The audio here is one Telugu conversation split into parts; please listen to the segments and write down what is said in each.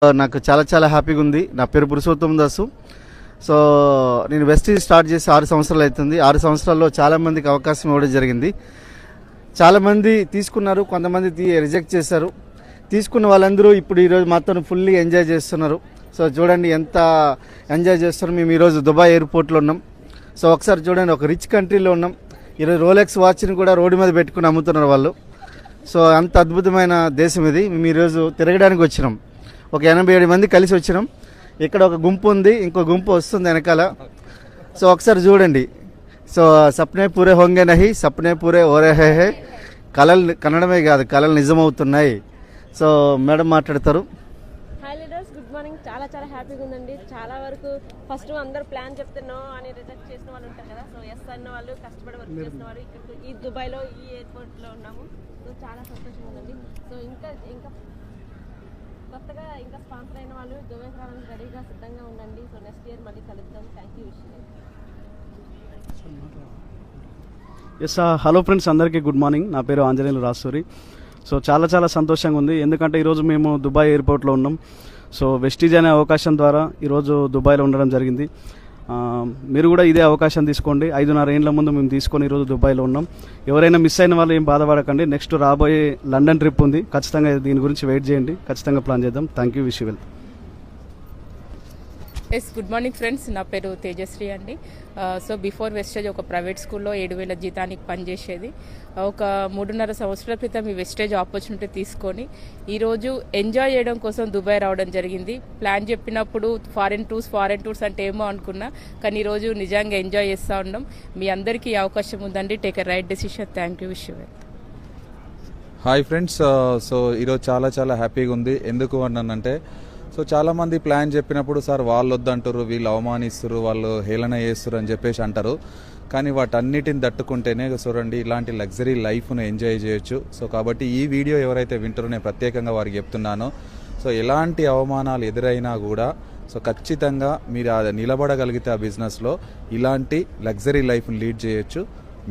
నాకు చాలా చాలా హ్యాపీగా ఉంది. నా పేరు పురుషోత్తం దాసు. సో నేను వెస్టీజ్ స్టార్ట్ చేసి 6 సంవత్సరాలు అవుతుంది. 6 సంవత్సరాల్లో చాలామందికి అవకాశం ఇవ్వడం జరిగింది. చాలామంది తీసుకున్నారు, కొంతమంది రిజెక్ట్ చేశారు. తీసుకున్న వాళ్ళందరూ ఇప్పుడు ఈరోజు మాత్రం ఫుల్లీ ఎంజాయ్ చేస్తున్నారు. సో చూడండి ఎంత ఎంజాయ్ చేస్తున్నారు. మేము ఈరోజు దుబాయ్ ఎయిర్పోర్ట్లో ఉన్నాం. సో ఒకసారి చూడండి, ఒక రిచ్ కంట్రీలో ఉన్నాం. ఈరోజు రోలెక్స్ వాచ్ని కూడా రోడ్డు మీద పెట్టుకుని అమ్ముతున్నారు వాళ్ళు. సో అంత అద్భుతమైన దేశం ఇది. మేము ఈరోజు తిరగడానికి వచ్చినాం. ఒక 87 మంది కలిసి వచ్చినాం. ఇక్కడ ఒక గుంపు ఉంది, ఇంకో గుంపు వస్తుంది వెనకాల. సో ఒకసారి చూడండి. సో సప్నే పూరే హోంగే నహి, సప్నే పూరే ఓరే హే. కళలు కన్నడమే కాదు, కళలు నిజమవుతున్నాయి. సో మేడం మాట్లాడతారు. Hi leaders, good morning. చాలా చాలా హ్యాపీగా ఉందండి. చాలా వరకు ఫస్ట్ అందరూ ప్లాన్ చెప్తే నో అని రిజెక్ట్ చేసిన వాళ్ళు ఉంటారు కదా. సో ఎస్ అన్న వాళ్ళు, కష్టపడి వర్క్ చేసిన వాళ్ళు ఇక్కడ ఈ దుబాయ్లో ఈ ఎయిర్పోర్ట్లో ఉన్నాము. సో చాలా సంతోషంగా ఉందండి. సో ఇంకా కొత్తగా ఇంకా స్పాన్సర్ అయిన వాళ్ళు దుబాయ్కి రావడానికి రెడీగా సిద్ధంగా ఉండండి. సో నెక్స్ట్ ఇయర్ మళ్ళీ కలుద్దాం. Thank you. హలో ఫ్రెండ్స్, అందరికీ గుడ్ మార్నింగ్. నా పేరు ఆంజనేయులు రాసూరి. సో చాలా చాలా సంతోషంగా ఉంది, ఎందుకంటే ఈరోజు మేము దుబాయ్ ఎయిర్పోర్ట్లో ఉన్నాం. సో వెస్టీజ్ అనే అవకాశం ద్వారా ఈరోజు దుబాయ్లో ఉండడం జరిగింది. మీరు కూడా ఇదే అవకాశం తీసుకోండి. 5.5 ఏళ్ల ముందు మేము తీసుకొని ఈరోజు దుబాయ్లో ఉన్నాం. ఎవరైనా మిస్ అయిన వాళ్ళు ఏం బాధపడకండి. నెక్స్ట్ రాబోయే లండన్ ట్రిప్ ఉంది, ఖచ్చితంగా దీని గురించి వెయిట్ చేయండి. ఖచ్చితంగా ప్లాన్ చేద్దాం. Thank you. Wish you well. Good morning friends, నా పేరు తేజశ్రీ అండి. సో బిఫోర్ వెస్టేజ్ ఒక ప్రైవేట్ స్కూల్లో 7,000 జీతానికి పనిచేసేది. ఒక 3.5 సంవత్సరాల క్రితం ఈ వెస్టేజ్ ఆపర్చునిటీ తీసుకొని ఈరోజు ఎంజాయ్ చేయడం కోసం దుబాయ్ రావడం జరిగింది. ప్లాన్ చెప్పినప్పుడు ఫారెన్ టూర్స్ అంటే ఏమో అనుకున్నా, కానీ ఈరోజు నిజంగా ఎంజాయ్ చేస్తూ ఉన్నాం. మీ అందరికీ అవకాశం ఉందండి. Take a right decision. Thank you. Wish you well. Hi friends, so ఈరోజు చాలా చాలా హ్యాపీగా ఉంది. ఎందుకు అన్నానంటే, సో చాలామంది ప్లాన్ చెప్పినప్పుడు సార్ వాళ్ళు వద్దంటారు, వీళ్ళు అవమానిస్తారు, వాళ్ళు హేళన చేస్తారు అని చెప్పేసి అంటారు. కానీ వాటన్నిటిని తట్టుకుంటేనే చూడండి ఇలాంటి లగ్జరీ లైఫ్ను ఎంజాయ్ చేయొచ్చు. సో కాబట్టి ఈ వీడియో ఎవరైతే వింటారో నేను ప్రత్యేకంగా వారికి చెప్తున్నాను. సో ఎలాంటి అవమానాలు ఎదురైనా కూడా సో ఖచ్చితంగా మీరు అది నిలబడగలిగితే ఆ బిజినెస్లో ఇలాంటి లగ్జరీ లైఫ్ని లీడ్ చేయొచ్చు.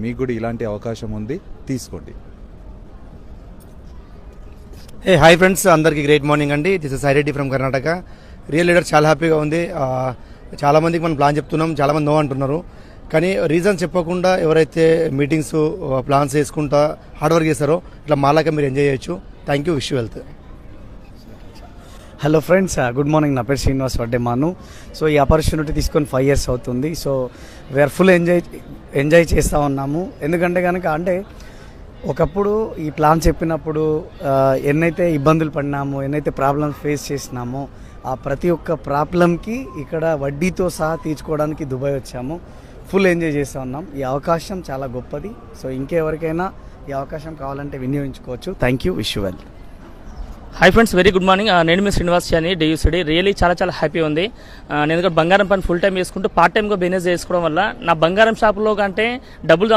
మీకు కూడా ఇలాంటి అవకాశం ఉంది, తీసుకోండి. హాయ్ ఫ్రెండ్స్, అందరికీ గ్రేట్ మార్నింగ్ అండి. This is Saireddy from Karnataka. Real leader చాలా హ్యాపీగా ఉంది. చాలామందికి మనం ప్లాన్ చెప్తున్నాం, చాలామంది నో అంటున్నారు. కానీ రీజన్ చెప్పకుండా ఎవరైతే మీటింగ్స్ ప్లాన్స్ వేసుకుంటా హార్డ్ వర్క్ చేస్తారో ఇట్లా మాలాగా మీరు ఎంజాయ్ చేయొచ్చు. Thank you. Wish you wealth. Hello friends, good morning. నా పేరు శ్రీనివాస్ వడ్డేమాను. సో ఈ ఆపర్చునిటీ తీసుకొని 5 years అవుతుంది. సో వీఆర్ ఫుల్ ఎంజాయ్ చేస్తూ ఉన్నాము. ఎందుకంటే కనుక అంటే ఒకప్పుడు ఈ ప్లాన్ చెప్పినప్పుడు ఎన్నైతే ఇబ్బందులు పడినామో, ఎన్నైతే ప్రాబ్లమ్స్ ఫేస్ చేసినామో, ఆ ప్రతి ఒక్క ప్రాబ్లంకి ఇక్కడ వడ్డీతో సహా తీర్చుకోవడానికి దుబాయ్ వచ్చాము. ఫుల్ ఎంజాయ్ చేస్తూ ఉన్నాం. ఈ అవకాశం చాలా గొప్పది. సో ఇంకెవరికైనా ఈ అవకాశం కావాలంటే వినియోగించుకోవచ్చు. Thank you. Wish you well. Hi friends, very good morning. నేను మీ శ్రీనివాస్ అని డియూసిడి. రియలీ చాలా చాలా హ్యాపీ ఉంది. నేను ఎందుకంటే బంగారం పని ఫుల్ టైం చేసుకుంటూ పార్ట్ టైమ్గా బిజినెస్ చేసుకోవడం వల్ల నా బంగారం షాపులో కంటే డబ్బులు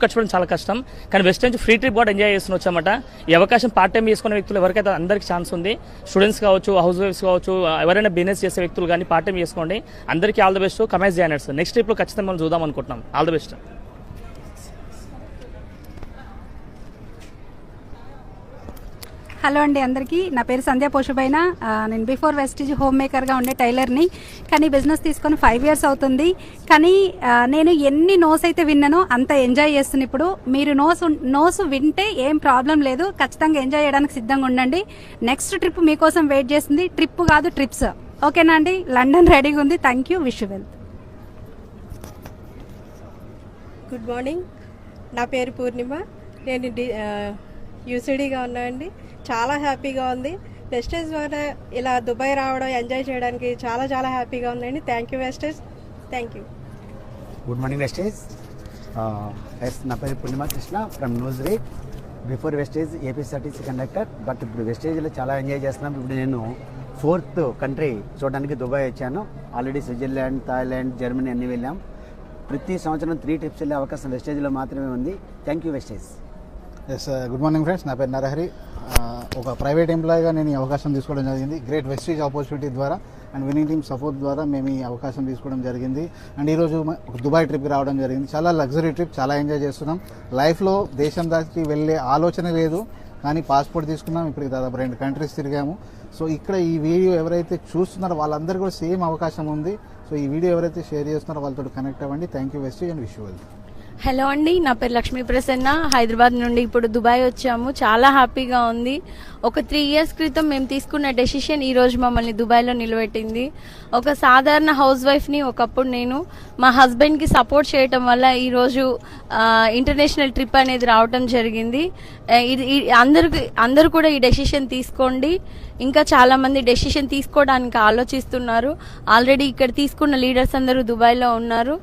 ఖర్చు చేయడం చాలా కష్టం. కానీ వెస్ట్ నుంచి ఫ్రీ ట్రిప్ కూడా ఎంజాయ్ చేస్తూ వచ్చామట. ఈ అవకాశం పార్ట్ టైం చేసుకునే వ్యక్తులు ఎవరికైతే అందరికీ ఛాన్స్ ఉంది. స్టూడెంట్స్ కావచ్చు, హౌస్ వైఫ్స్ కావచ్చు, ఎవరైనా బిజినెస్ చేసే వ్యక్తులు కానీ పార్ట్ టైం చేసుకోండి. అందరికీ ఆల్ ద బెస్ట్. కమేజ్ జాయినర్స్ నెక్స్ట్ ట్రిప్లో ఖచ్చితంగా మనం చూద్దాం అనుకుంటున్నాం. All the best. హలో అండి అందరికీ. నా పేరు సంధ్యా పోషుబైన. నేను బిఫోర్ వెస్టీజ్ హోమ్ మేకర్గా ఉండే టైలర్ని. కానీ బిజినెస్ తీసుకొని 5 years అవుతుంది. కానీ నేను ఎన్ని నోస్ అయితే విన్నానో అంత ఎంజాయ్ చేస్తున్నాను. ఇప్పుడు మీరు నోస్ వింటే ఏం ప్రాబ్లం లేదు. ఖచ్చితంగా ఎంజాయ్ చేయడానికి సిద్ధంగా ఉండండి. నెక్స్ట్ ట్రిప్ మీకోసం వెయిట్ చేస్తుంది. ట్రిప్ కాదు, ట్రిప్స్. ఓకేనా అండి? లండన్ రెడీగా ఉంది. Thank you. Wish you well. Good morning. నా పేరు పూర్ణిమ. నేను యూసీడీగా ఉన్నానండి. చాలా హ్యాపీగా ఉంది. వెస్టేజ్ ద్వారా ఇలా దుబాయ్ రావడం, ఎంజాయ్ చేయడానికి చాలా చాలా హ్యాపీగా ఉందండి. Thank you Vestige. Thank you. Good morning Vestige. నా పేరు Purnima Krishna from New Zealand. Before Vestige APSRTC conductor. But ఇప్పుడు వెస్టేజ్లో చాలా ఎంజాయ్ చేస్తున్నాం. ఇప్పుడు నేను 4th కంట్రీ చూడడానికి దుబాయ్ వచ్చాను. ఆల్రెడీ స్విట్జర్లాండ్, థాయిలాండ్, జర్మనీ అన్నీ వెళ్ళాం. ప్రతి సంవత్సరం 3 trips వెళ్ళే అవకాశం వెస్టేజ్లో మాత్రమే ఉంది. Thank you Vestige. Good morning friends. నా పేరు నరహరి. ఒక ప్రైవేట్ ఎంప్లాయీగా నేను ఈ అవకాశం తీసుకోవడం జరిగింది. గ్రేట్ వెస్టీజ్ ఆపర్చునిటీ ద్వారా అండ్ విన్నింగ్ టీమ్ సపోర్ట్ ద్వారా మేము ఈ అవకాశం తీసుకోవడం జరిగింది. అండ్ ఈరోజు దుబాయ్ ట్రిప్కి రావడం జరిగింది. చాలా లగ్జరీ ట్రిప్, చాలా ఎంజాయ్ చేస్తున్నాం. లైఫ్లో దేశం దానికి వెళ్ళే ఆలోచన లేదు, కానీ పాస్పోర్ట్ తీసుకున్నాం, ఇప్పటికి దాదాపు 2 కంట్రీస్ తిరిగాము. సో ఇక్కడ ఈ వీడియో ఎవరైతే చూస్తున్నారో వాళ్ళందరికీ కూడా సేమ్ అవకాశం ఉంది. సో ఈ వీడియో ఎవరైతే షేర్ చేస్తున్నారో వాళ్ళతో కనెక్ట్ అవ్వండి. Thank you Vestige and wish you well. Hello అండి, నా పేరు లక్ష్మీ ప్రసన్న. హైదరాబాద్ నుండి ఇప్పుడు దుబాయ్ వచ్చాము. చాలా హ్యాపీగా ఉంది. ఒక 3 years క్రితం మేము తీసుకున్న డెసిషన్ ఈ రోజు మమ్మల్ని దుబాయ్లో నిలబెట్టింది. ఒక సాధారణ హౌస్ వైఫ్ని ఒకప్పుడు నేను మా హస్బెండ్కి సపోర్ట్ చేయటం వల్ల ఈరోజు ఇంటర్నేషనల్ ట్రిప్ అనేది రావటం జరిగింది. అందరూ కూడా ఈ డెసిషన్ తీసుకోండి. ఇంకా చాలా మంది డెసిషన్ తీసుకోవడానికి ఆలోచిస్తున్నారు. ఆల్రెడీ ఇక్కడ తీసుకున్న లీడర్స్ అందరూ దుబాయ్లో ఉన్నారు.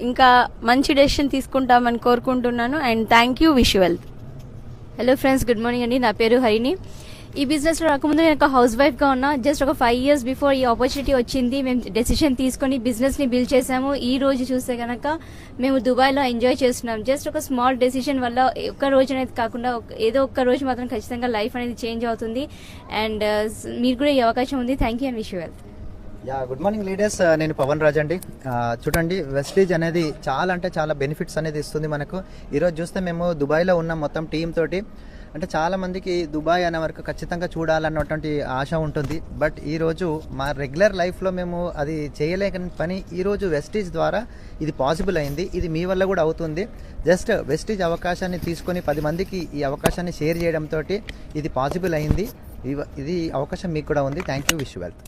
ఇంకా మంచి డెసిషన్ తీసుకుంటామని కోరుకుంటున్నాను. And thank you, wish you well. Hello friends, good morning అండి. నా పేరు హరిణి. ఈ బిజినెస్లో రాకముందు నేను ఒక హౌస్ వైఫ్గా ఉన్నా. జస్ట్ ఒక 5 years బిఫోర్ ఈ ఆపర్చునిటీ వచ్చింది. మేము డెసిషన్ తీసుకొని బిజినెస్ని బిల్డ్ చేసాము. ఈ రోజు చూస్తే కనుక మేము దుబాయ్లో ఎంజాయ్ చేస్తున్నాం. జస్ట్ ఒక స్మాల్ డెసిషన్ వల్ల ఒక్క రోజు అనేది కాకుండా ఏదో ఒక్క రోజు మాత్రం ఖచ్చితంగా లైఫ్ అనేది చేంజ్ అవుతుంది. అండ్ మీరు కూడా ఈ అవకాశం ఉంది. Thank you and wish you well. Good morning leaders, నేను పవన్ రాజ్ అండి. చూడండి, వెస్టీజ్ అనేది చాలా అంటే చాలా బెనిఫిట్స్ అనేది ఇస్తుంది మనకు. ఈరోజు చూస్తే మేము దుబాయ్లో ఉన్నాం మొత్తం టీమ్ తోటి. అంటే చాలా మందికి దుబాయ్ అనే వరకు ఖచ్చితంగా చూడాలన్నటువంటి ఆశ ఉంటుంది. బట్ ఈరోజు మా రెగ్యులర్ లైఫ్లో మేము అది చేయలేని పని ఈరోజు వెస్టీజ్ ద్వారా ఇది పాసిబుల్ అయింది. ఇది మీ వల్ల కూడా అవుతుంది. జస్ట్ వెస్టీజ్ అవకాశాన్ని తీసుకొని 10 మందికి ఈ అవకాశాన్ని షేర్ చేయడంతో ఇది పాసిబుల్ అయింది. ఇది అవకాశం మీకు కూడా ఉంది. Thank you, wish you well.